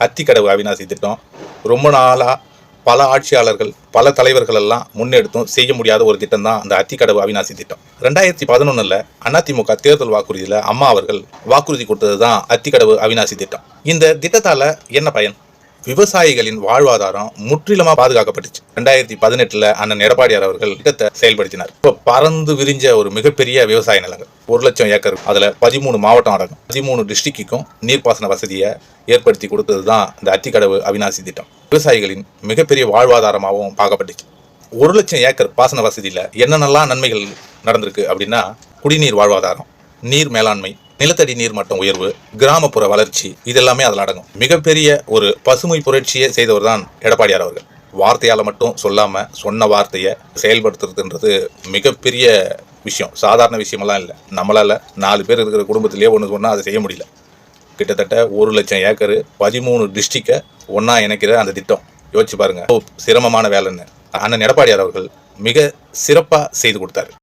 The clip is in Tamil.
அத்திக்கடவு அவிநாசி திட்டம் ரொம்ப நாளாக பல ஆட்சியாளர்கள் பல தலைவர்கள் எல்லாம் முன்னெடுத்தும் செய்ய முடியாத ஒரு திட்டம் தான் அந்த அத்திக்கடவு அவிநாசி திட்டம். 2011 அதிமுக தேர்தல் வாக்குறுதியில் அம்மா அவர்கள் வாக்குறுதி கொடுத்தது தான் அத்திக்கடவு அவிநாசி திட்டம். இந்த திட்டத்தால என்ன பயன்? விவசாயிகளின் வாழ்வாதாரம் முற்றிலுமா பாதுகாக்கப்பட்டுச்சு. 2018 அண்ணன் எடப்பாடியார் அவர்கள் திட்டத்தை செயல்படுத்தினார். இப்போ பறந்து விரிஞ்ச ஒரு மிகப்பெரிய விவசாய நிலங்கள் 1,00,000 ஏக்கர், அதுல 13 மாவட்டம் அடங்கும். 13 டிஸ்ட்ரிக்டுக்கும் நீர்ப்பாசன வசதியை ஏற்படுத்தி கொடுத்தது தான் இந்த அத்திக்கடவு அவிநாசி திட்டம். விவசாயிகளின் மிகப்பெரிய வாழ்வாதாரமாகவும் பார்க்கப்பட்டுச்சு. 1,00,000 ஏக்கர் பாசன வசதியில என்னென்னலாம் நன்மைகள் நடந்திருக்கு அப்படின்னா, குடிநீர் வாழ்வாதாரம், நீர் மேலாண்மை, நிலத்தடி நீர் மட்டம் உயர்வு, கிராமப்புற வளர்ச்சி, இதெல்லாமே அதில் அடங்கும். மிகப்பெரிய ஒரு பசுமை புரட்சியை செய்தவர் தான் எடப்பாடியார் அவர்கள். வார்த்தையால் மட்டும் சொல்லாமல் சொன்ன வார்த்தையை செயல்படுத்துறதுன்றது மிகப்பெரிய விஷயம், சாதாரண விஷயமெல்லாம் இல்லை. நம்மளால் 4 பேர் இருக்கிற குடும்பத்திலேயே ஒன்று சொன்னால் அதை செய்ய முடியல. கிட்டத்தட்ட 1,00,000 ஏக்கர் 13 டிஸ்ட்ரிக்டை ஒன்றா இணைக்கிற அந்த திட்டம் யோசிச்சு பாருங்க, சிரமமான வேலைன்னு அண்ணன் எடப்பாடியார் அவர்கள் மிக சிறப்பாக செய்து கொடுத்தாரு.